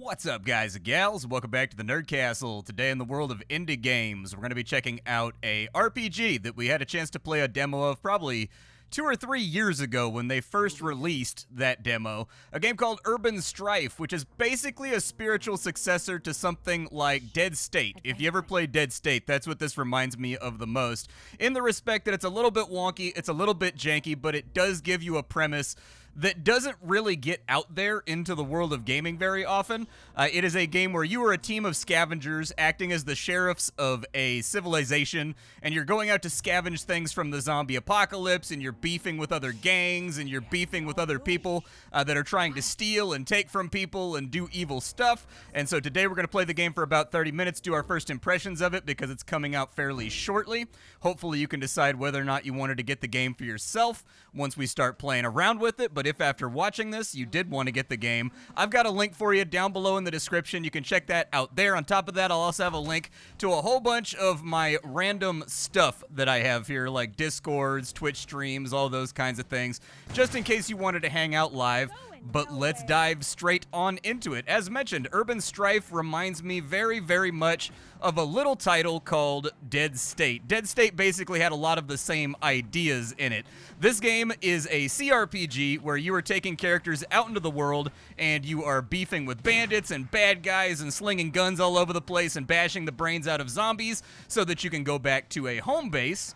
What's up, guys and gals? Welcome back to the Nerd Castle. Today in the world of indie games, we're going to be checking out a RPG that we had a chance to play a demo of probably 2 or 3 years ago when they first released that demo. A game called Urban Strife, which is basically a spiritual successor to something like Dead State. If you ever played Dead State, that's what this reminds me of the most. In the respect that it's a little bit wonky, it's a little bit janky, but it does give you a premise that doesn't really get out there into the world of gaming very often. It is a game where you are a team of scavengers acting as the sheriffs of a civilization, and you're going out to scavenge things from the zombie apocalypse, and you're beefing with other gangs, and you're beefing with other people that are trying to steal and take from people and do evil stuff. And so today we're going to play the game for about 30 minutes, do our first impressions of it because it's coming out fairly shortly. Hopefully you can decide whether or not you wanted to get the game for yourself once we start playing around with it. But if after watching this you did want to get the game, I've got a link for you down below in the description. You can check that out there. On top of that, I'll also have a link to a whole bunch of my random stuff that I have here, like Discords, Twitch streams, all those kinds of things, just in case you wanted to hang out live. But let's dive straight on into it. As mentioned, Urban Strife reminds me very, very much of a little title called Dead State. Dead State basically had a lot of the same ideas in it. This game is a CRPG where you are taking characters out into the world and you are beefing with bandits and bad guys and slinging guns all over the place and bashing the brains out of zombies so that you can go back to a home base.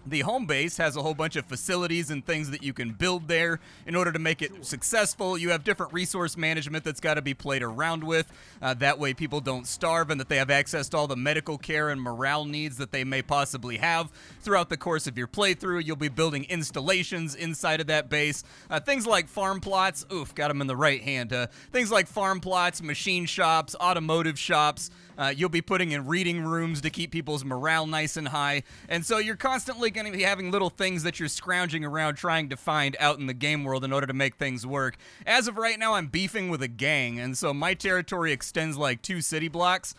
The home base has a whole bunch of facilities and things that you can build there in order to make it successful. You have different resource management that's got to be played around with. That way people don't starve and that they have access to all the medical care and morale needs that they may possibly have throughout the course of your playthrough. You'll be building installations inside of that base. Things like farm plots. Oof, got them in the right hand. Things like farm plots, machine shops, automotive shops. You'll be putting in reading rooms to keep people's morale nice and high. And so you're constantly going to be having little things that you're scrounging around trying to find out in the game world in order to make things work. As of right now, I'm beefing with a gang, and so my territory extends like 2 city blocks.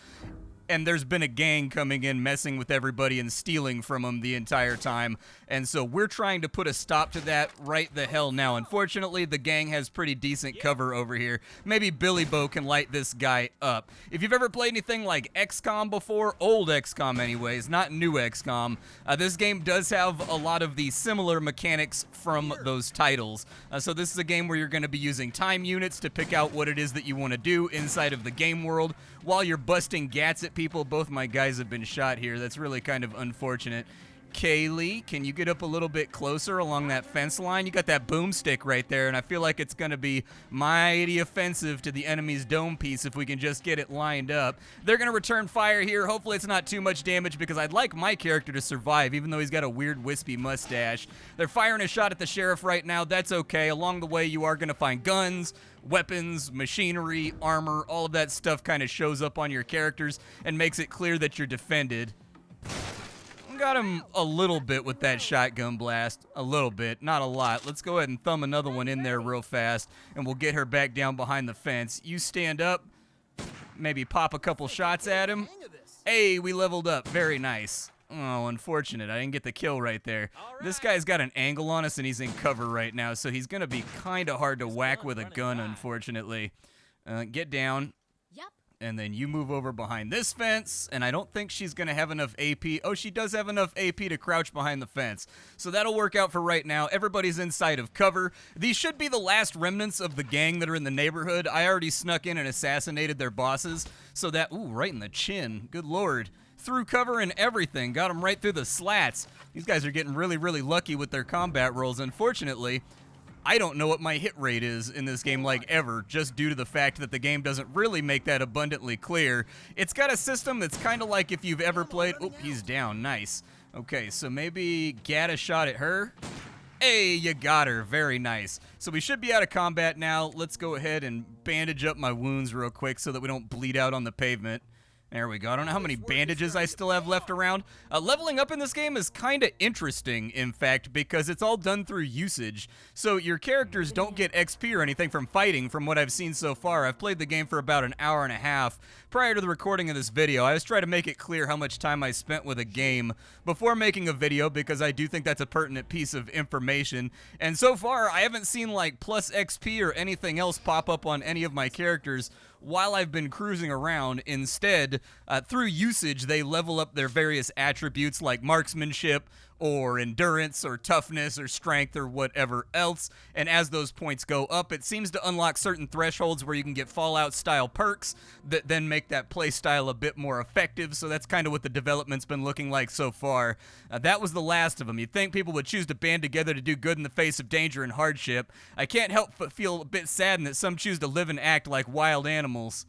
And there's been a gang coming in, messing with everybody and stealing from them the entire time. And so we're trying to put a stop to that right the hell now. Unfortunately, the gang has pretty decent cover over here. Maybe Billy Bo can light this guy up. If you've ever played anything like XCOM before, old XCOM anyways, not new XCOM, this game does have a lot of the similar mechanics from those titles. So this is a game where you're going to be using time units to pick out what it is that you want to do inside of the game world while you're busting gats at people. Both my guys have been shot here. That's really kind of unfortunate. Kaylee, can you get up a little bit closer along that fence line? You got that boomstick right there, and I feel like it's going to be mighty offensive to the enemy's dome piece if we can just get it lined up. They're going to return fire here. Hopefully it's not too much damage because I'd like my character to survive, even though he's got a weird wispy mustache. They're firing a shot at the sheriff right now. That's okay. Along the way, you are going to find guns, weapons, machinery, armor. All of that stuff kind of shows up on your characters and makes it clear that you're defended. Got him a little bit with that shotgun blast. A little bit, not a lot. Let's go ahead and thumb another one in there real fast, and we'll get her back down behind the fence. You stand up, maybe pop a couple shots at him. Hey, we leveled up. Very nice. Oh, unfortunate. I didn't get the kill right there. This guy's got an angle on us, and he's in cover right now, so he's going to be kind of hard to whack with a gun, unfortunately. Get down. And then you move over behind this fence, and I don't think she's going to have enough AP. Oh, she does have enough AP to crouch behind the fence. So that'll work out for right now. Everybody's inside of cover. These should be the last remnants of the gang that are in the neighborhood. I already snuck in and assassinated their bosses. So that, ooh, right in the chin. Good Lord. Through cover and everything. Got them right through the slats. These guys are getting really, really lucky with their combat rolls. Unfortunately, I don't know what my hit rate is in this game like ever, just due to the fact that the game doesn't really make that abundantly clear. It's got a system that's kind of like if you've ever played... Oh, he's down. Nice. Okay, so maybe get a shot at her. Hey, you got her. Very nice. So we should be out of combat now. Let's go ahead and bandage up my wounds real quick so that we don't bleed out on the pavement. There we go. I don't know how many bandages I still have left around. Leveling up in this game is kind of interesting, in fact, because it's all done through usage. So your characters don't get XP or anything from fighting, from what I've seen so far. I've played the game for about an hour and a half. Prior to the recording of this video, I was trying to make it clear how much time I spent with a game before making a video, because I do think that's a pertinent piece of information. And so far, I haven't seen like plus XP or anything else pop up on any of my characters while I've been cruising around. Instead, through usage, they level up their various attributes like marksmanship, or endurance, or toughness, or strength, or whatever else. And as those points go up, it seems to unlock certain thresholds where you can get Fallout-style perks that then make that playstyle a bit more effective. So that's kind of what the development's been looking like so far. That was the last of them. You'd think people would choose to band together to do good in the face of danger and hardship. I can't help but feel a bit saddened that some choose to live and act like wild animals.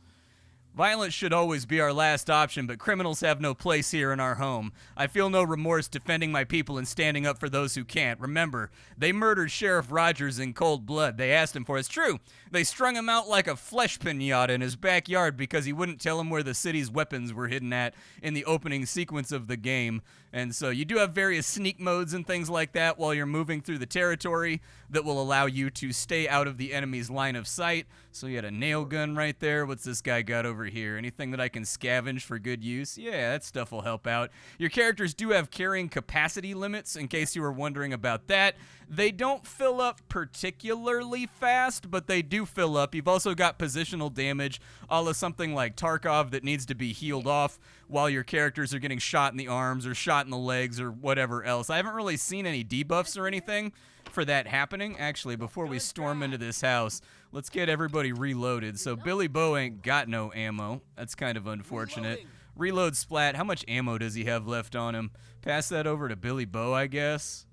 Violence should always be our last option, but criminals have no place here in our home. I feel no remorse defending my people and standing up for those who can't. Remember, they murdered Sheriff Rogers in cold blood. They asked him for it. It's true. They strung him out like a flesh piñata in his backyard because he wouldn't tell him where the city's weapons were hidden at in the opening sequence of the game. And so you do have various sneak modes and things like that while you're moving through the territory that will allow you to stay out of the enemy's line of sight. So you had a nail gun right there. What's this guy got over here? Anything that I can scavenge for good use? Yeah, that stuff will help out. Your characters do have carrying capacity limits, in case you were wondering about that. They don't fill up particularly fast, but they do fill up. You've also got positional damage, a la something like Tarkov that needs to be healed off while your characters are getting shot in the arms or shot in the legs or whatever else. I haven't really seen any debuffs or anything for that happening. Actually, before we storm into this house, let's get everybody reloaded. So Billy Bo ain't got no ammo. That's kind of unfortunate. Reload Splat. How much ammo does he have left on him? Pass that over to Billy Bo, I guess.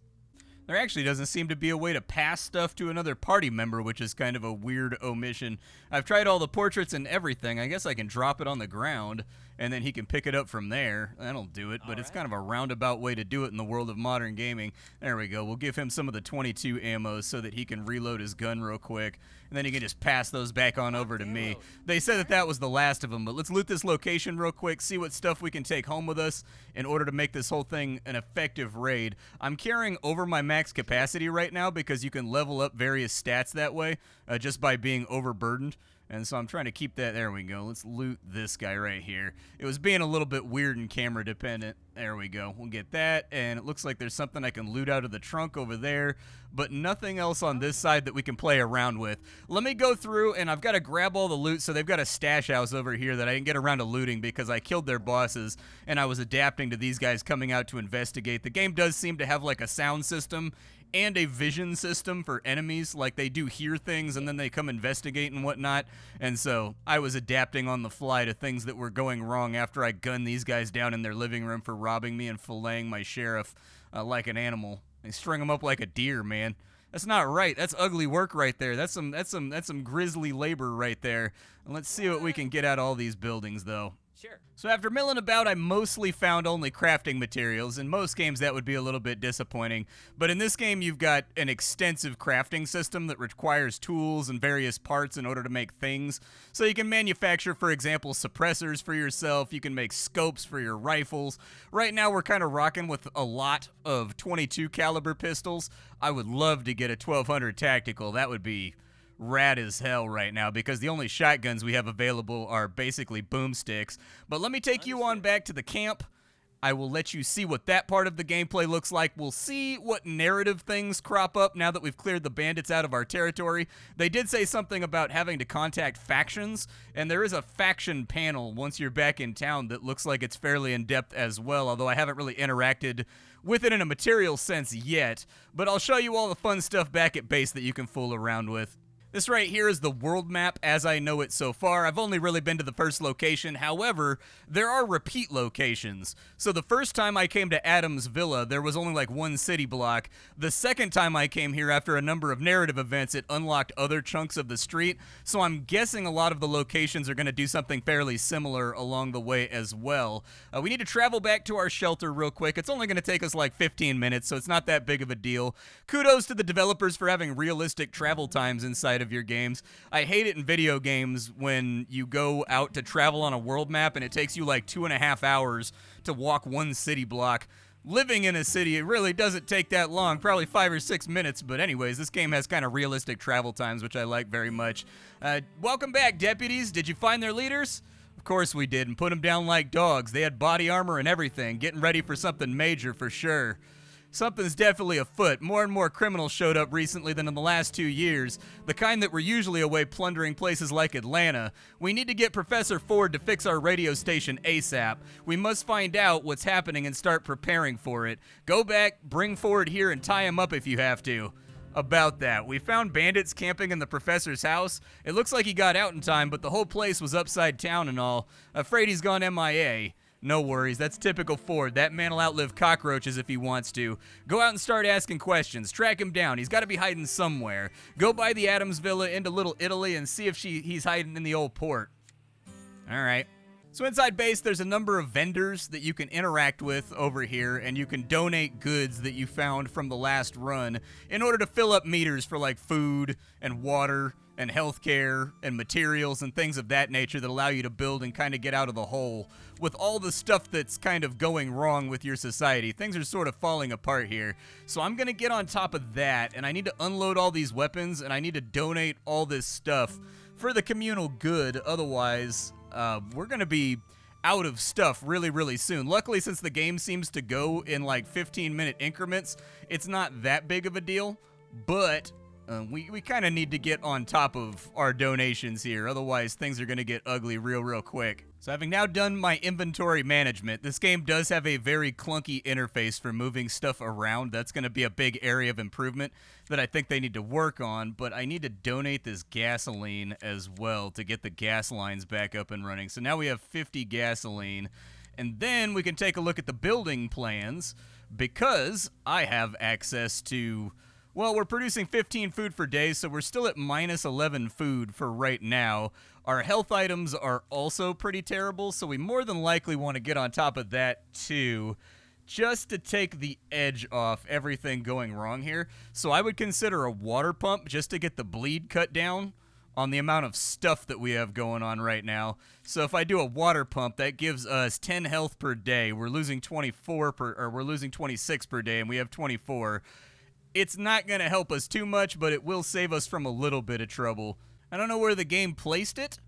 There actually doesn't seem to be a way to pass stuff to another party member, which is kind of a weird omission. I've tried all the portraits and everything. I guess I can drop it on the ground, and then he can pick it up from there. That'll do it, but it's kind of a roundabout way to do it in the world of modern gaming. There we go. We'll give him some of the 22 ammo so that he can reload his gun real quick, and then he can just pass those back on over to me. They said that that was the last of them, but let's loot this location real quick, see what stuff we can take home with us in order to make this whole thing an effective raid. I'm carrying over my max capacity right now because you can level up various stats that way just by being overburdened. And so I'm trying to keep that. There we go. Let's loot this guy right here. It was being a little bit weird and camera dependent. There we go. We'll get that. And it looks like there's something I can loot out of the trunk over there, but nothing else on this side that we can play around with. Let me go through, and I've got to grab all the loot. So they've got a stash house over here that I didn't get around to looting because I killed their bosses, and I was adapting to these guys coming out to investigate. The game does seem to have like a sound system and a vision system for enemies. Like, they do hear things and then they come investigate and whatnot. And so I was adapting on the fly to things that were going wrong after I gunned these guys down in their living room for robbing me and filleting my sheriff like an animal. They string him up like a deer, man. That's not right. That's ugly work right there. That's some grisly labor right there. And let's see what we can get out of all these buildings, though. Sure. So after milling about, I mostly found only crafting materials. In most games, that would be a little bit disappointing. But in this game, you've got an extensive crafting system that requires tools and various parts in order to make things. So you can manufacture, for example, suppressors for yourself. You can make scopes for your rifles. Right now, we're kind of rocking with a lot of 22 caliber pistols. I would love to get a 1200 tactical. That would be rad as hell right now because the only shotguns we have available are basically boomsticks. But let me take you on back to the camp. I will let you see what that part of the gameplay looks like. We'll see what narrative things crop up now that we've cleared the bandits out of our territory. They did say something about having to contact factions, and there is a faction panel once you're back in town that looks like it's fairly in-depth as well, although I haven't really interacted with it in a material sense yet. But I'll show you all the fun stuff back at base that you can fool around with. This right here is the world map as I know it so far. I've only really been to the first location. However, there are repeat locations. So the first time I came to Adam's Villa, there was only like one city block. The second time I came here after a number of narrative events, it unlocked other chunks of the street. So I'm guessing a lot of the locations are going to do something fairly similar along the way as well. We need to travel back to our shelter real quick. It's only going to take us like 15 minutes, so it's not that big of a deal. Kudos to the developers for having realistic travel times inside of your games. I hate it in video games when you go out to travel on a world map and it takes you like 2.5 hours to walk one city block. Living in a city, it really doesn't take that long, probably 5 or 6 minutes, but anyways, this game has kind of realistic travel times, which I like very much. Welcome back, deputies. Did you find their leaders? Of course we did, and put them down like dogs. They had body armor and everything, getting ready for something major for sure. Something's definitely afoot. More and more criminals showed up recently than in the last 2 years, the kind that were usually away plundering places like Atlanta. We need to get Professor Ford to fix our radio station ASAP. We must find out what's happening and start preparing for it. Go back, bring Ford here, and tie him up if you have to. About that, we found bandits camping in the professor's house. It looks like he got out in time, but the whole place was upside down and all. Afraid he's gone MIA. No worries, that's typical Ford. That man will outlive cockroaches if he wants to. Go out and start asking questions. Track him down. He's got to be hiding somewhere. Go by the Adams Villa into Little Italy and see if he's hiding in the old port. All right. So inside base, there's a number of vendors that you can interact with over here, and you can donate goods that you found from the last run in order to fill up meters for like food and water and healthcare and materials and things of that nature that allow you to build and kind of get out of the hole. With all the stuff that's kind of going wrong with your society, things are sort of falling apart here. So I'm going to get on top of that, and I need to unload all these weapons, and I need to donate all this stuff for the communal good. Otherwise, we're going to be out of stuff really, really soon. Luckily, since the game seems to go in like 15-minute increments, it's not that big of a deal, but we kind of need to get on top of our donations here. Otherwise, things are going to get ugly real quick. So having now done my inventory management, this game does have a very clunky interface for moving stuff around. That's going to be a big area of improvement that I think they need to work on, but I need to donate this gasoline as well to get the gas lines back up and running. So now we have 50 gasoline, and then we can take a look at the building plans because I have access to... Well, we're producing 15 food per day, so we're still at minus 11 food for right now. Our health items are also pretty terrible, so we more than likely want to get on top of that too, just to take the edge off everything going wrong here. So I would consider a water pump just to get the bleed cut down on the amount of stuff that we have going on right now. So if I do a water pump, that gives us 10 health per day. We're losing 26 per day, and we have 24. It's not going to help us too much, but it will save us from a little bit of trouble. I don't know where the game placed it.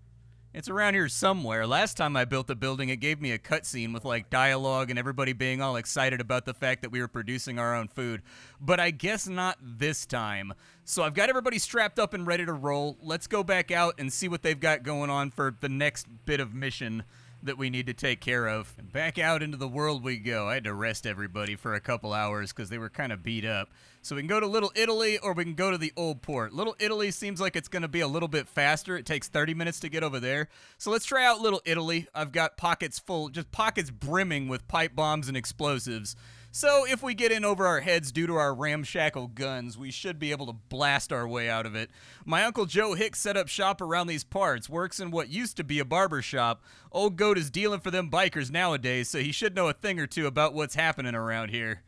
It's around here somewhere. Last time I built a building, it gave me a cutscene with like dialogue and everybody being all excited about the fact that we were producing our own food. But I guess not this time. So I've got everybody strapped up and ready to roll. Let's go back out and see what they've got going on for the next bit of mission that we need to take care of. And back out into the world we go. I had to rest everybody for a couple hours because they were kind of beat up. So we can go to Little Italy or we can go to the old port. Little Italy seems like it's going to be a little bit faster. It takes 30 minutes to get over there. So let's try out Little Italy. I've got pockets full, just pockets brimming with pipe bombs and explosives. So if we get in over our heads due to our ramshackle guns, we should be able to blast our way out of it. My Uncle Joe Hicks set up shop around these parts, works in what used to be a barber shop. Old Goat is dealing for them bikers nowadays, so he should know a thing or two about what's happening around here.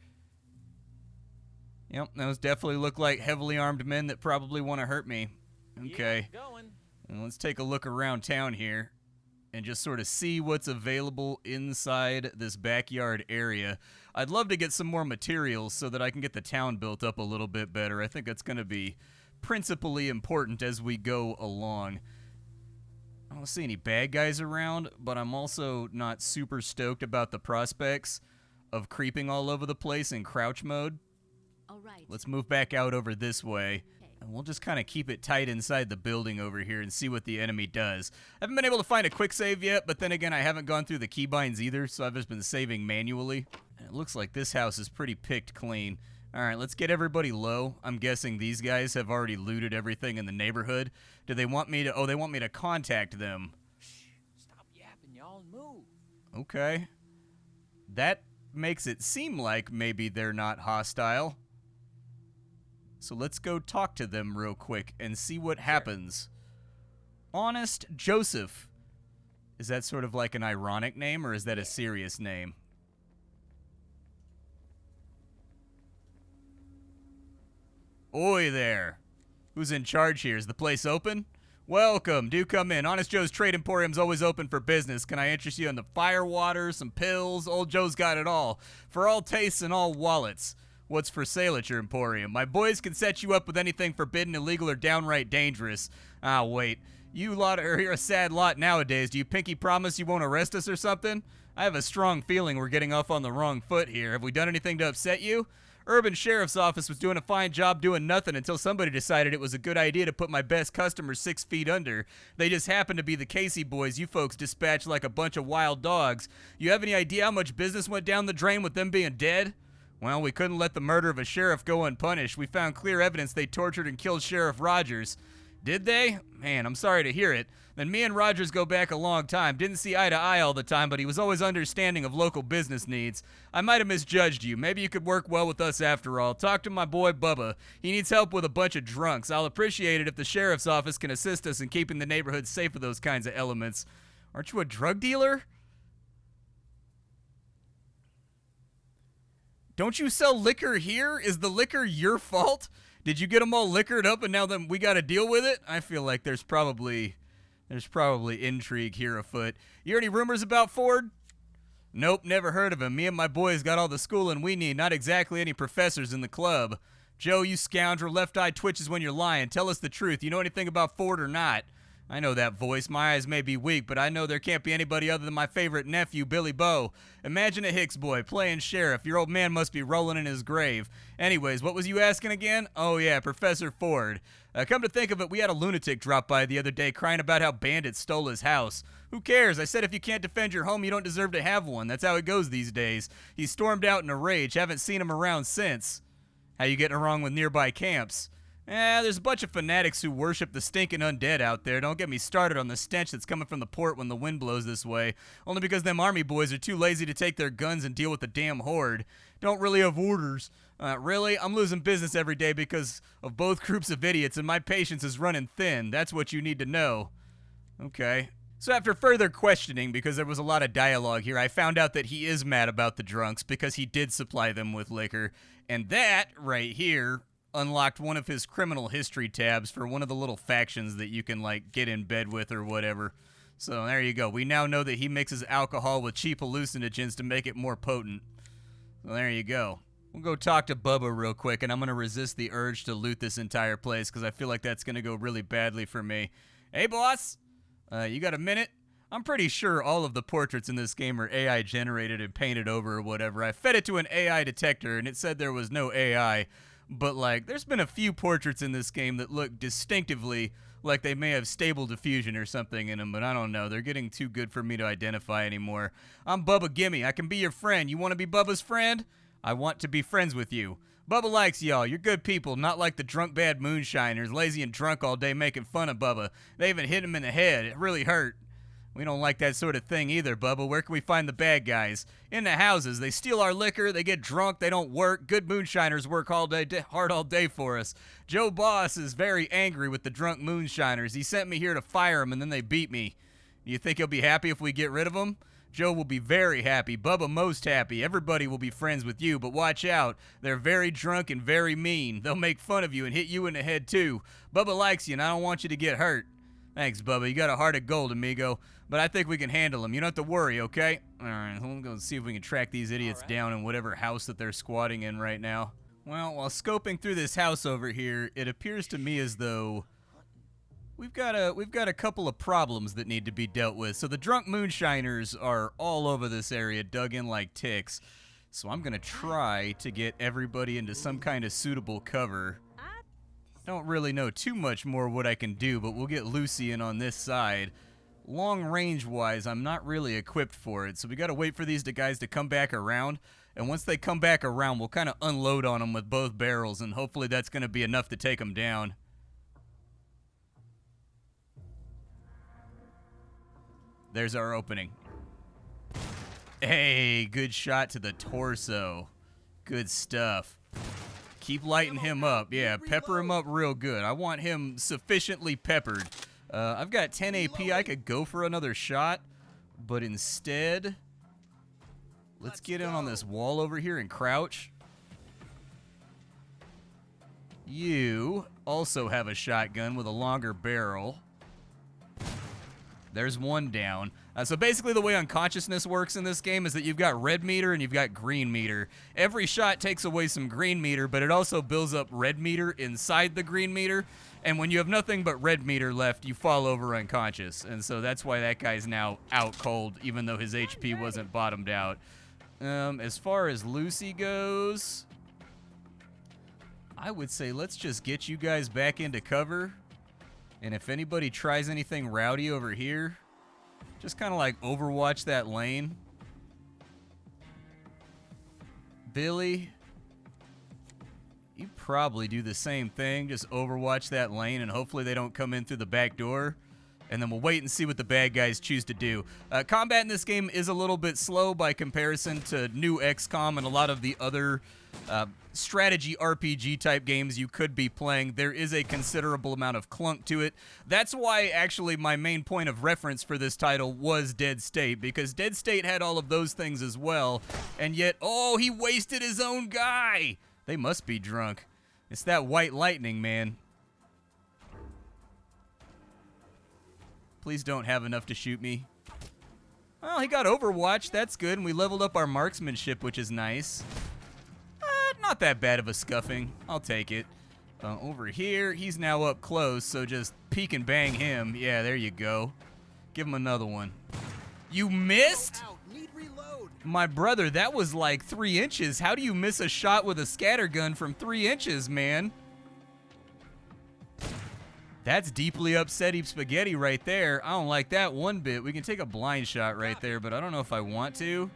Yep, those definitely look like heavily armed men that probably want to hurt me. Okay. And let's take a look around town here and just sort of see what's available inside this backyard area. I'd love to get some more materials so that I can get the town built up a little bit better. I think that's going to be principally important as we go along. I don't see any bad guys around, but I'm also not super stoked about the prospects of creeping all over the place in crouch mode. All right. Let's move back out over this way. And we'll just kind of keep it tight inside the building over here and see what the enemy does. I haven't been able to find a quick save yet, but then again, I haven't gone through the keybinds either, so I've just been saving manually. And it looks like this house is pretty picked clean. All right, let's get everybody low. I'm guessing these guys have already looted everything in the neighborhood. Do they want me to... Oh, they want me to contact them. Stop yapping, y'all, and move. Okay. That makes it seem like maybe they're not hostile. So let's go talk to them real quick and see what happens. Honest Joseph. Is that sort of like an ironic name, or is that a serious name? Oi there. Who's in charge here? Is the place open? Welcome. Do come in. Honest Joe's Trade Emporium's always open for business. Can I interest you in the fire water, some pills? Old Joe's got it all. For all tastes and all wallets. What's for sale at your emporium? My boys can set you up with anything forbidden, illegal, or downright dangerous. Ah, wait. You're a sad lot nowadays. Do you pinky promise you won't arrest us or something? I have a strong feeling we're getting off on the wrong foot here. Have we done anything to upset you? Urban Sheriff's Office was doing a fine job doing nothing until somebody decided it was a good idea to put my best customer 6 feet under. They just happened to be the Casey boys you folks dispatched like a bunch of wild dogs. You have any idea how much business went down the drain with them being dead? Well, we couldn't let the murder of a sheriff go unpunished. We found clear evidence they tortured and killed Sheriff Rogers. Did they? Man, I'm sorry to hear it. Then me and Rogers go back a long time. Didn't see eye to eye all the time, but he was always understanding of local business needs. I might have misjudged you. Maybe you could work well with us after all. Talk to my boy Bubba. He needs help with a bunch of drunks. I'll appreciate it if the sheriff's office can assist us in keeping the neighborhood safe of those kinds of elements. Aren't you a drug dealer? Don't you sell liquor here? Is the liquor your fault? Did you get them all liquored up and now then we got to deal with it? I feel like there's probably intrigue here afoot. You heard any rumors about Ford? Nope, never heard of him. Me and my boys got all the schooling we need, not exactly any professors in the club. Joe, you scoundrel, left eye twitches when you're lying. Tell us the truth. You know anything about Ford or not? I know that voice. My eyes may be weak, but I know there can't be anybody other than my favorite nephew, Billy Bow. Imagine a Hicks boy playing sheriff. Your old man must be rolling in his grave. Anyways, what was you asking again? Oh, yeah, Professor Ford. Come to think of it, we had a lunatic drop by the other day crying about how bandits stole his house. Who cares? I said if you can't defend your home, you don't deserve to have one. That's how it goes these days. He stormed out in a rage. Haven't seen him around since. How you getting along with nearby camps? There's a bunch of fanatics who worship the stinking undead out there. Don't get me started on the stench that's coming from the port when the wind blows this way. Only because them army boys are too lazy to take their guns and deal with the damn horde. Don't really have orders. Really? I'm losing business every day because of both groups of idiots, and my patience is running thin. That's what you need to know. Okay. So after further questioning, because there was a lot of dialogue here, I found out that he is mad about the drunks because he did supply them with liquor. And that, right here, unlocked one of his criminal history tabs for one of the little factions that you can, like, get in bed with or whatever. So there you go. We now know that he mixes alcohol with cheap hallucinogens to make it more potent. So there you go. We'll go talk to Bubba real quick, and I'm going to resist the urge to loot this entire place because I feel like that's going to go really badly for me. Hey, boss. You got a minute? I'm pretty sure all of the portraits in this game are AI generated and painted over or whatever. I fed it to an AI detector, and it said there was no AI. But, like, there's been a few portraits in this game that look distinctively like they may have stable diffusion or something in them, but I don't know. They're getting too good for me to identify anymore. I'm Bubba Gimme. I can be your friend. You want to be Bubba's friend? I want to be friends with you. Bubba likes y'all. You're good people, not like the drunk bad moonshiners, lazy and drunk all day making fun of Bubba. They even hit him in the head. It really hurt. We don't like that sort of thing either, Bubba. Where can we find the bad guys? In the houses. They steal our liquor, they get drunk, they don't work. Good moonshiners work hard all day for us. Joe Boss is very angry with the drunk moonshiners. He sent me here to fire them, and then they beat me. Do you think he'll be happy if we get rid of them? Joe will be very happy. Bubba most happy. Everybody will be friends with you, but watch out. They're very drunk and very mean. They'll make fun of you and hit you in the head, too. Bubba likes you, and I don't want you to get hurt. Thanks, Bubba. You got a heart of gold, amigo. But I think we can handle them. You don't have to worry, okay? All right, we'll go see if we can track these idiots down in whatever house that they're squatting in right now. Well, while scoping through this house over here, it appears to me as though we've got a couple of problems that need to be dealt with. So the drunk moonshiners are all over this area, dug in like ticks. So I'm going to try to get everybody into some kind of suitable cover. Don't really know too much more what I can do, but we'll get Lucy in on this side. Long range wise, I'm not really equipped for it, so we gotta wait for these guys to come back around, and once they come back around, we'll kind of unload on them with both barrels, and hopefully that's gonna be enough to take them down. There's our opening. Hey, good shot to the torso. Good stuff. Keep lighting him up. Yeah, pepper him up real good. I want him sufficiently peppered. I've got 10 AP. I could go for another shot, but instead, let's get in on this wall over here and crouch. You also have a shotgun with a longer barrel. There's one down. So basically the way unconsciousness works in this game is that you've got red meter and you've got green meter. Every shot takes away some green meter, but it also builds up red meter inside the green meter. And when you have nothing but red meter left, you fall over unconscious. And so that's why that guy's now out cold, even though his HP wasn't bottomed out. As far as Lucy goes, I would say let's just get you guys back into cover. And if anybody tries anything rowdy over here, just kind of like overwatch that lane. Billy, you probably do the same thing. Just overwatch that lane, and hopefully they don't come in through the back door. And then we'll wait and see what the bad guys choose to do. Combat in this game is a little bit slow by comparison to new XCOM and a lot of the other strategy RPG type games you could be playing. There is a considerable amount of clunk to it. That's why actually my main point of reference for this title was Dead State, because Dead State had all of those things as well. And yet, oh, he wasted his own guy. They must be drunk. It's that white lightning, man. Please don't have enough to shoot me. Well, he got Overwatch. That's good. And we leveled up our marksmanship, which is nice. Not that bad of a scuffing. I'll take it. Over here, he's now up close, so just peek and bang him. Yeah, there you go. Give him another one. You missed? My brother, that was like 3 inches. How do you miss a shot with a scattergun from 3 inches, man? That's deeply upsetty spaghetti right there. I don't like that one bit. We can take a blind shot right there, but I don't know if I want to.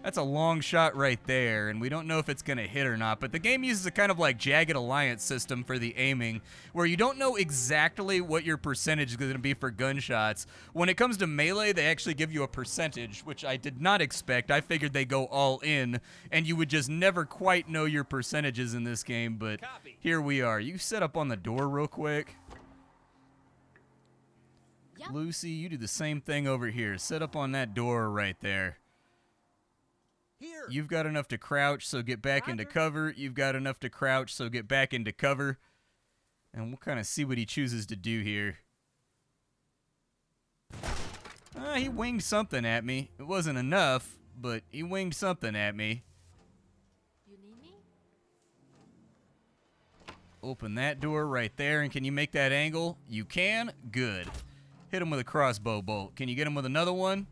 That's a long shot right there, and we don't know if it's going to hit or not. But the game uses a kind of like Jagged Alliance system for the aiming, where you don't know exactly what your percentage is going to be for gunshots. When it comes to melee, they actually give you a percentage, which I did not expect. I figured they go all in, and you would just never quite know your percentages in this game, but here we are. You set up on the door real quick. Yep. Lucy, you do the same thing over here. Set up on that door right there. Here. You've got enough to crouch, so get back into cover. You've got enough to crouch, so get back into cover. And we'll kind of see what he chooses to do here. He winged something at me. It wasn't enough, but he winged something at me. You need me? Open that door right there, and can you make that angle? You can? Good. Hit him with a crossbow bolt. Can you get him with another one?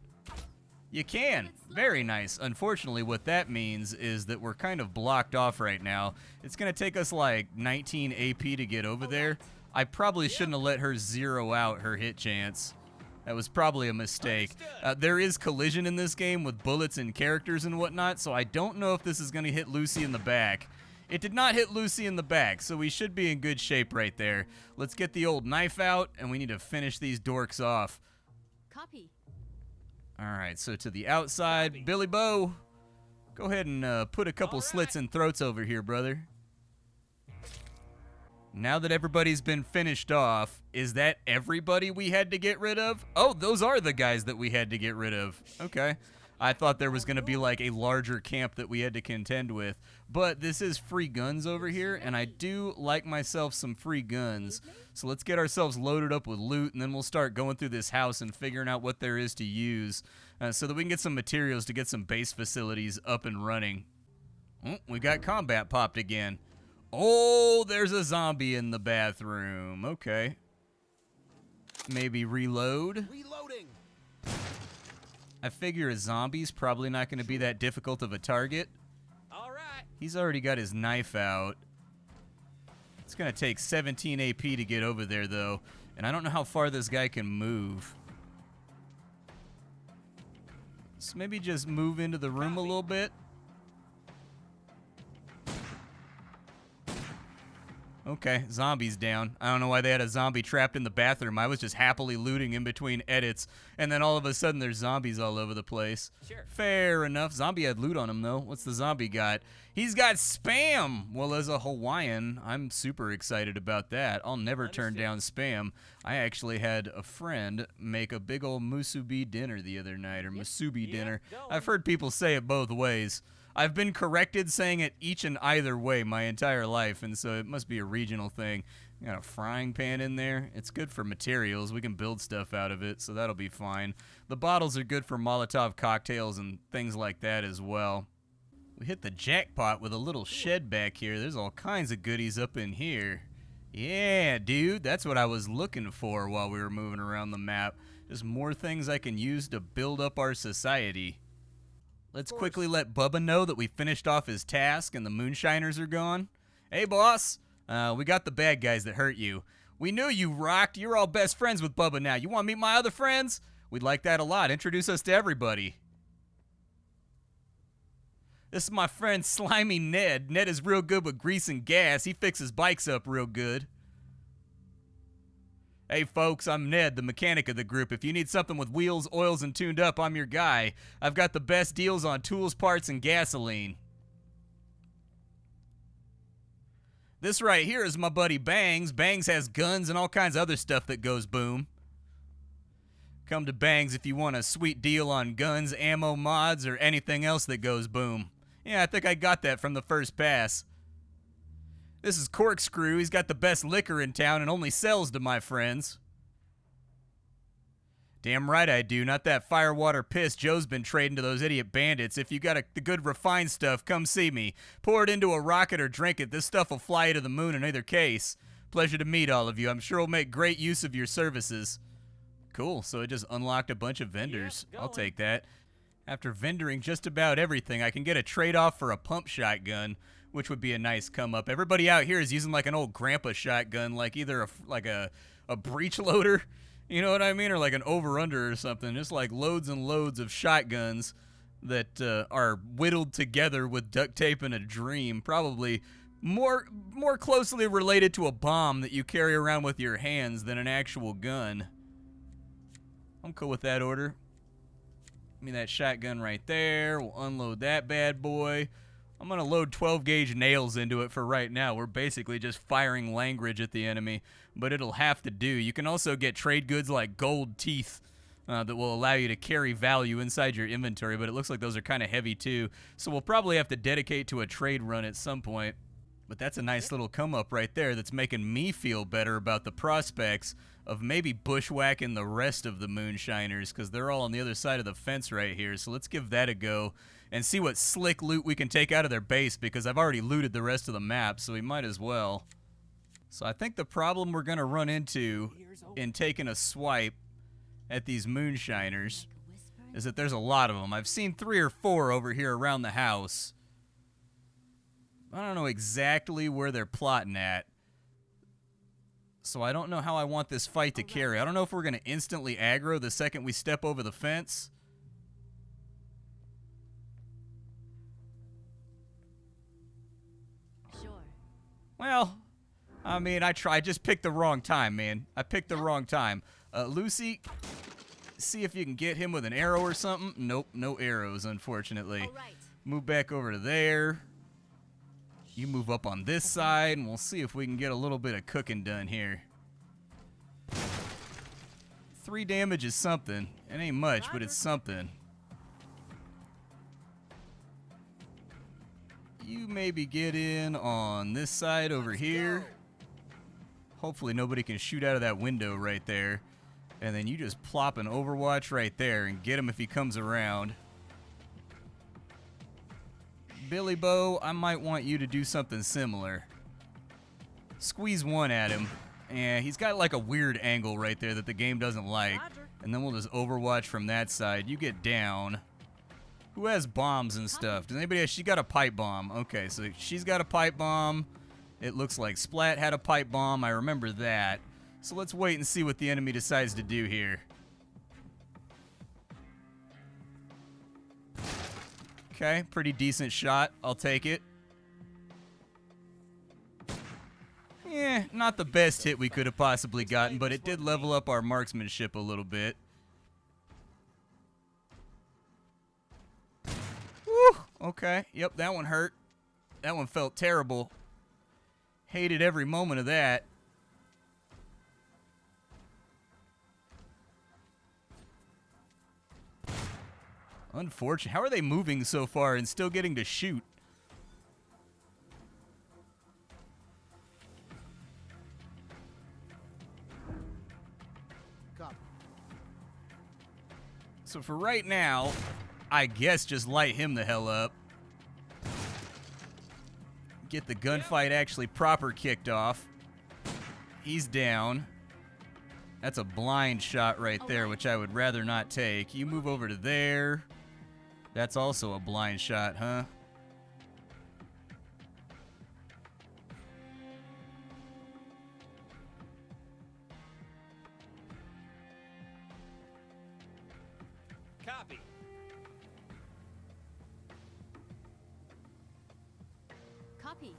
You can. Very nice. Unfortunately, what that means is that we're kind of blocked off right now. It's going to take us like 19 AP to get over there. I probably shouldn't have let her zero out her hit chance. That was probably a mistake. There is collision in this game with bullets and characters and whatnot, so I don't know if this is going to hit Lucy in the back. It did not hit Lucy in the back, so we should be in good shape right there. Let's get the old knife out, and we need to finish these dorks off. Copy. All right, so to the outside, Billy Bo, go ahead and put a couple slits in throats over here, brother. Now that everybody's been finished off, is that everybody we had to get rid of? Oh, those are the guys that we had to get rid of. Okay. I thought there was going to be like a larger camp that we had to contend with. But this is free guns over here, and I do like myself some free guns. So let's get ourselves loaded up with loot, and then we'll start going through this house and figuring out what there is to use so that we can get some materials to get some base facilities up and running. Oh, we got combat popped again. Oh, there's a zombie in the bathroom. Okay. Maybe reload. Reloading. I figure a zombie's probably not going to be that difficult of a target. All right. He's already got his knife out. It's going to take 17 AP to get over there, though. And I don't know how far this guy can move. So maybe just move into the room a little bit. Okay, zombie's down. I don't know why they had a zombie trapped in the bathroom. I was just happily looting in between edits, and then all of a sudden there's zombies all over the place. Sure. Fair enough. Zombie had loot on him, though. What's the zombie got? He's got spam! Well, as a Hawaiian, I'm super excited about that. I'll never turn down spam. I actually had a friend make a big old musubi dinner the other night, or musubi dinner. I've heard people say it both ways. I've been corrected saying it each and either way my entire life, and so it must be a regional thing. Got a frying pan in there. It's good for materials. We can build stuff out of it, so that'll be fine. The bottles are good for Molotov cocktails and things like that as well. We hit the jackpot with a little shed back here. There's all kinds of goodies up in here. Yeah, dude, that's what I was looking for while we were moving around the map. Just more things I can use to build up our society. Let's quickly let Bubba know that we finished off his task and the moonshiners are gone. Hey, boss, We got the bad guys that hurt you. We knew you rocked. You're all best friends with Bubba now. You want to meet my other friends? We'd like that a lot. Introduce us to everybody. This is my friend Slimy Ned. Ned is real good with grease and gas. He fixes bikes up real good. Hey folks, I'm Ned, the mechanic of the group. If you need something with wheels, oils, and tuned up, I'm your guy. I've got the best deals on tools, parts, and gasoline. This right here is my buddy Bangs. Bangs has guns and all kinds of other stuff that goes boom. Come to Bangs if you want a sweet deal on guns, ammo, mods, or anything else that goes boom. Yeah, I think I got that from the first pass. This is Corkscrew. He's got the best liquor in town and only sells to my friends. Damn right I do. Not that firewater piss Joe's been trading to those idiot bandits. If you got the good refined stuff, come see me. Pour it into a rocket or drink it. This stuff will fly you to the moon in either case. Pleasure to meet all of you. I'm sure we'll make great use of your services. Cool, so it just unlocked a bunch of vendors. I'll take that. After vendoring just about everything, I can get a trade-off for a pump shotgun, which would be a nice come-up. Everybody out here is using like an old grandpa shotgun, like either a breech loader, you know what I mean, or like an over-under or something. Just like loads and loads of shotguns that are whittled together with duct tape and a dream. Probably more closely related to a bomb that you carry around with your hands than an actual gun. I'm cool with that order. Give me that shotgun right there. We'll unload that bad boy. I'm going to load 12-gauge nails into it for right now. We're basically just firing language at the enemy, but it'll have to do. You can also get trade goods like gold teeth that will allow you to carry value inside your inventory, but it looks like those are kind of heavy too, so we'll probably have to dedicate to a trade run at some point. But that's a nice little come-up right there that's making me feel better about the prospects of maybe bushwhacking the rest of the moonshiners, because they're all on the other side of the fence right here. So let's give that a go and see what slick loot we can take out of their base, because I've already looted the rest of the map, so we might as well. So I think the problem we're going to run into in taking a swipe at these moonshiners is that there's a lot of them. I've seen 3 or 4 over here around the house. I don't know exactly where they're plotting at, so I don't know how I want this fight to carry. I don't know if we're going to instantly aggro the second we step over the fence. Sure. Well, I mean, I just picked the wrong time, man. I picked the wrong time. Lucy, see if you can get him with an arrow or something. Nope, no arrows, unfortunately. All right. Move back over to there. You move up on this side, and we'll see if we can get a little bit of cooking done here. 3 damage is something. It ain't much, but it's something. You maybe get in on this side over here. Hopefully nobody can shoot out of that window right there. And then you just plop an Overwatch right there and get him if he comes around. Billy Bo, I might want you to do something similar. Squeeze 1 at him. And he's got like a weird angle right there that the game doesn't like. And then we'll just Overwatch from that side. You get down. Who has bombs and stuff? Does anybody have? She got a pipe bomb. Okay, so she's got a pipe bomb. It looks like Splat had a pipe bomb. I remember that. So let's wait and see what the enemy decides to do here. Okay, pretty decent shot. I'll take it. Yeah, not the best hit we could have possibly gotten, but it did level up our marksmanship a little bit. Woo! Okay, yep, that one hurt. That one felt terrible. Hated every moment of that. Unfortunate. How are they moving so far and still getting to shoot? Copy. So for right now, I guess just light him the hell up. Get the gunfight actually proper kicked off. He's down. That's a blind shot right there, which I would rather not take. You move over to there. That's also a blind shot, huh? Copy.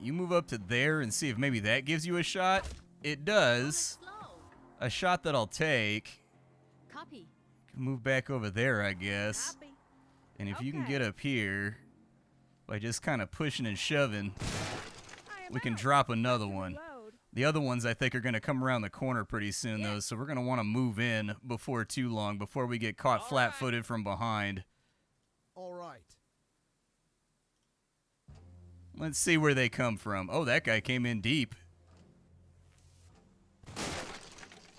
You move up to there and see if maybe that gives you a shot. It does. Slow. A shot that I'll take. Copy. Move back over there, I guess. Copy. And if you can Okay. get up here by just kind of pushing and shoving, I am we can out. drop another one. Reload. The other ones I think are going to come around the corner pretty soon, though, so we're going to want to move in before too long, before we get caught All flat-footed from behind. All right. Let's see where they come from. Oh, that guy came in deep.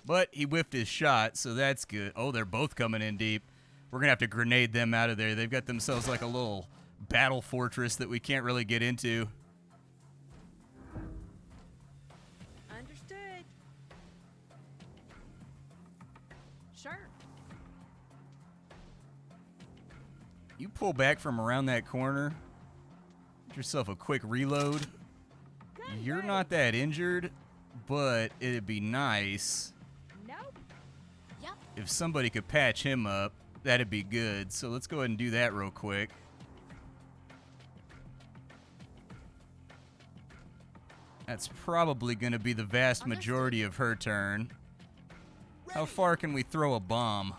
But he whiffed his shot, so that's good. Oh, they're both coming in deep. We're going to have to grenade them out of there. They've got themselves like a little battle fortress that we can't really get into. Understood. Sure. You pull back from around that corner. Get yourself a quick reload. Gun You're ready. not that injured, but it'd be nice Nope. Yep. if somebody could patch him up. That'd be good. So let's go ahead and do that real quick. That's probably going to be the vast majority of her turn. How Ready. far can we throw a bomb?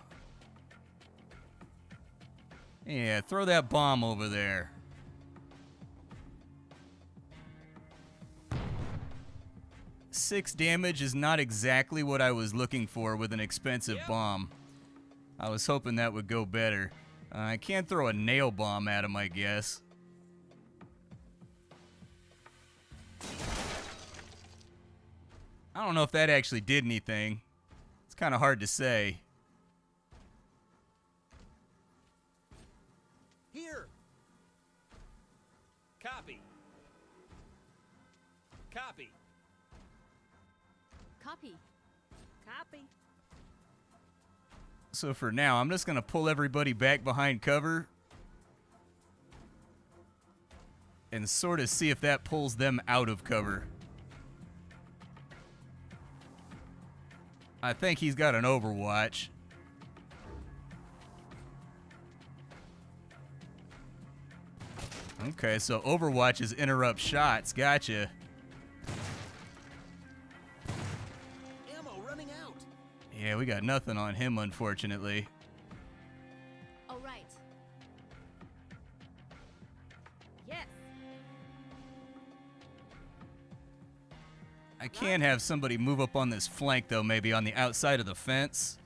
Yeah, throw that bomb over there. Six damage is not exactly what I was looking for with an expensive bomb. I was hoping that would go better. I can't throw a nail bomb at him, I guess. I don't know if that actually did anything. It's kind of hard to say. Here. Copy. Copy. Copy. Copy. So for now, I'm just going to pull everybody back behind cover and sort of see if that pulls them out of cover. I think he's got an overwatch. Okay, so overwatches interrupt shots. Gotcha. Ammo running out. Yeah, we got nothing on him, unfortunately. All right. Yes. I can have somebody move up on this flank, though, maybe on the outside of the fence.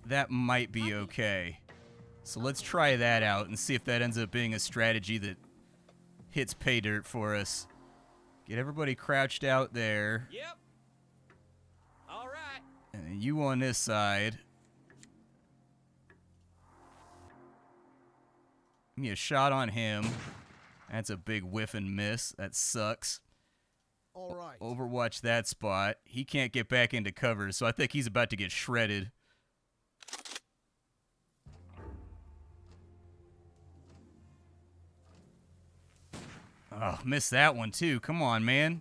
That might be okay. So let's try that out and see if that ends up being a strategy that hits pay dirt for us. Get everybody crouched out there. Yep. All right. And then you on this side. Give me a shot on him. That's a big whiff and miss. That sucks. All right. Overwatch that spot. He can't get back into cover, so I think he's about to get shredded. Oh, missed that one too. Come on, man.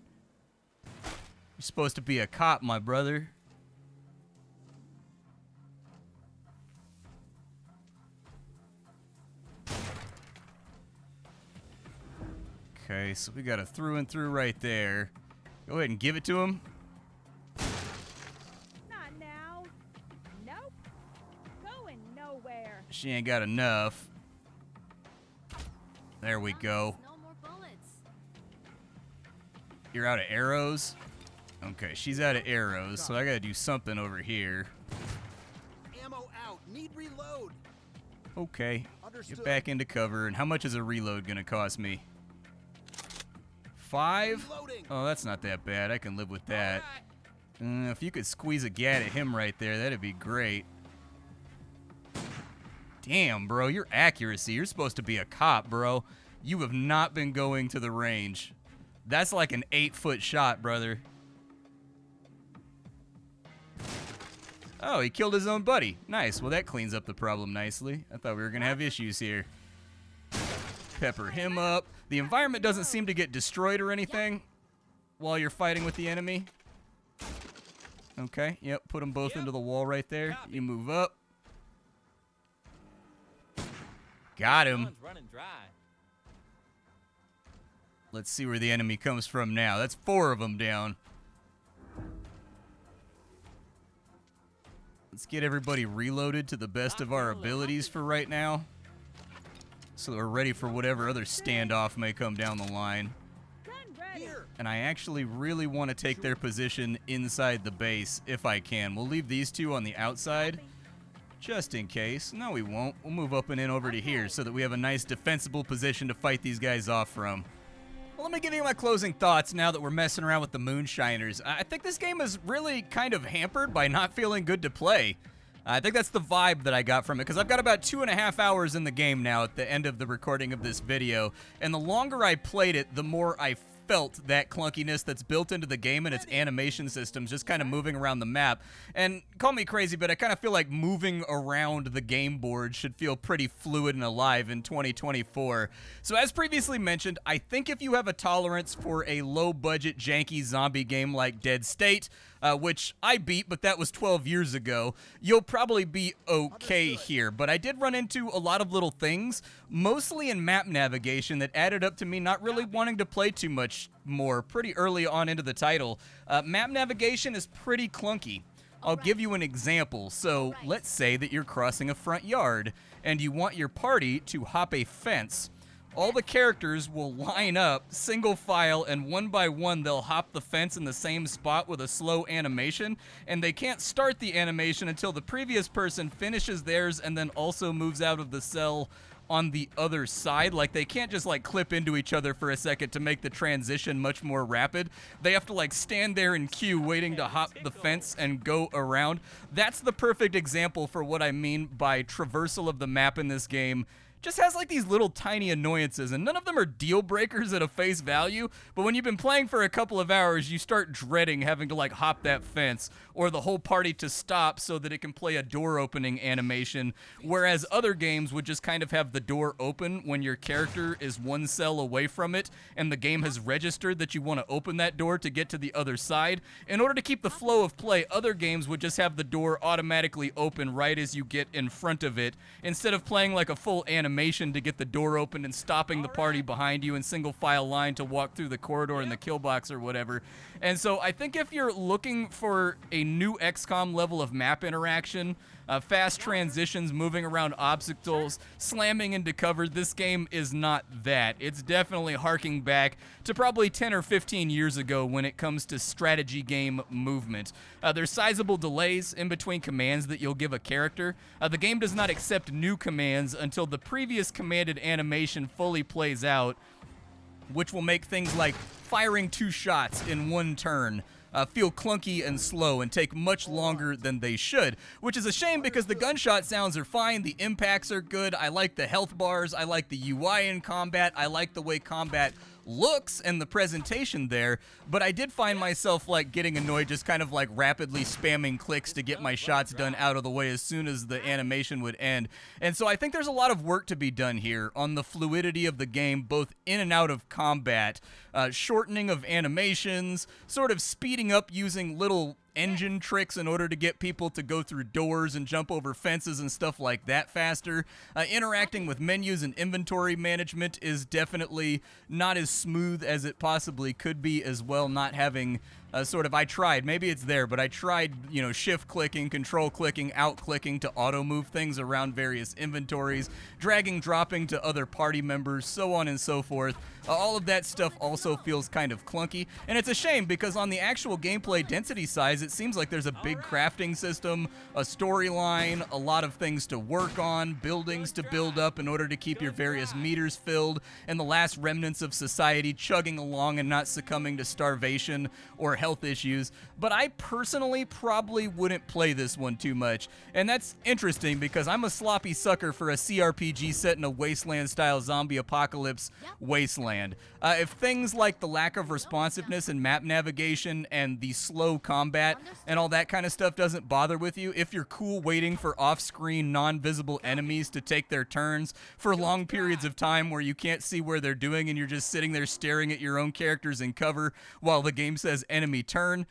You're supposed to be a cop, my brother. Okay, so we got a through and through right there. Go ahead and give it to him. Not now. Nope. Going nowhere. She ain't got enough. There we go. No more bullets. You're out of arrows? Okay, she's out of arrows, so I gotta do something over here. Ammo out. Need reload. Okay, Understood. get back into cover. And how much is a reload gonna cost me? 5? Reloading. Oh, that's not that bad. I can live with All that. right. If you could squeeze a gat at him right there, that'd be great. Damn, bro, your accuracy. You're supposed to be a cop, bro. You have not been going to the range. That's like an 8-foot shot, brother. Oh, he killed his own buddy. Nice. Well, that cleans up the problem nicely. I thought we were going to have issues here. Pepper him up. The environment doesn't seem to get destroyed or anything while you're fighting with the enemy. Okay, yep, put them both Yep. into the wall right there. Copy. You move up. Got him. One's running dry. Let's see where the enemy comes from now. That's 4 of them down. Let's get everybody reloaded to the best of our abilities for right now, so that we're ready for whatever other standoff may come down the line. Gun ready. Here. And I actually really want to take their position inside the base if I can. We'll leave these 2 on the outside, just in case. No, we won't. We'll move up and in over to here so that we have a nice defensible position to fight these guys off from. Well, let me give you my closing thoughts now that we're messing around with the Moonshiners. I think this game is really kind of hampered by not feeling good to play. I think that's the vibe that I got from it, because I've got about 2.5 hours in the game now at the end of the recording of this video, and the longer I played it, the more I felt that clunkiness that's built into the game and its animation systems just kind of moving around the map. And call me crazy, but I kind of feel like moving around the game board should feel pretty fluid and alive in 2024. So as previously mentioned, I think if you have a tolerance for a low-budget, janky zombie game like Dead State, which I beat, but that was 12 years ago, you'll probably be okay here. But I did run into a lot of little things, mostly in map navigation, that added up to me not really wanting to play too much more pretty early on into the title. Map navigation is pretty clunky. I'll give you an example. So let's say that you're crossing a front yard and you want your party to hop a fence. All the characters will line up, single file, and one by one they'll hop the fence in the same spot with a slow animation, and they can't start the animation until the previous person finishes theirs and then also moves out of the cell on the other side. Like, they can't just like clip into each other for a second to make the transition much more rapid. They have to like stand there in queue waiting to hop the fence and go around. That's the perfect example for what I mean by traversal of the map in this game. Just has like these little tiny annoyances, and none of them are deal breakers at a face value, but when you've been playing for a couple of hours, you start dreading having to like hop that fence or the whole party to stop so that it can play a door opening animation, whereas other games would just kind of have the door open when your character is one cell away from it and the game has registered that you want to open that door to get to the other side. In order to keep the flow of play, other games would just have the door automatically open right as you get in front of it, instead of playing like a full animation to get the door open and stopping the party behind you in single file line to walk through the corridor in the kill box or whatever. And so I think if you're looking for a new XCOM level of map interaction, fast transitions, moving around obstacles, slamming into cover, this game is not that. It's definitely harking back to probably 10 or 15 years ago when it comes to strategy game movement. There's sizable delays in between commands that you'll give a character. The game does not accept new commands until the previous commanded animation fully plays out, which will make things like firing 2 shots in one turn feel clunky and slow and take much longer than they should, which is a shame because the gunshot sounds are fine, the impacts are good, I like the health bars, I like the UI in combat, I like the way combat looks and the presentation there, but I did find myself like getting annoyed just kind of like rapidly spamming clicks to get my shots done out of the way as soon as the animation would end. And so I think there's a lot of work to be done here on the fluidity of the game, both in and out of combat, shortening of animations, sort of speeding up using little engine tricks in order to get people to go through doors and jump over fences and stuff like that faster. Interacting with menus and inventory management is definitely not as smooth as it possibly could be as well, not having I tried, maybe it's there, but I tried, shift clicking, control clicking, out clicking to auto move things around various inventories, dragging, dropping to other party members, so on and so forth. All of that stuff also feels kind of clunky, and it's a shame because on the actual gameplay density size, it seems like there's a big crafting system, a storyline, a lot of things to work on, buildings to build up in order to keep your various meters filled, and the last remnants of society chugging along and not succumbing to starvation or health issues. But I personally probably wouldn't play this one too much, and that's interesting because I'm a sloppy sucker for a CRPG set in a wasteland-style zombie apocalypse wasteland. If things like the lack of responsiveness in map navigation and the slow combat and all that kind of stuff doesn't bother with you, if you're cool waiting for off-screen non-visible enemies to take their turns for long periods of time where you can't see where they're doing and you're just sitting there staring at your own characters in cover while the game says enemy me turn.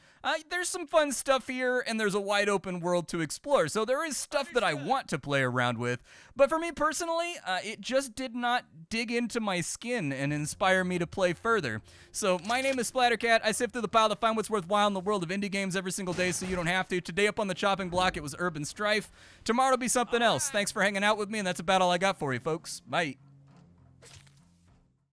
There's some fun stuff here, and there's a wide open world to explore, so there is stuff that I want to play around with. But for me personally, it just did not dig into my skin and inspire me to play further. So my name is Splattercat. I sift through the pile to find what's worthwhile in the world of indie games every single day so you don't have to. Today up on the chopping block, it was Urban Strife. Tomorrow will be something else. Thanks for hanging out with me, and that's about all I got for you, folks. Bye.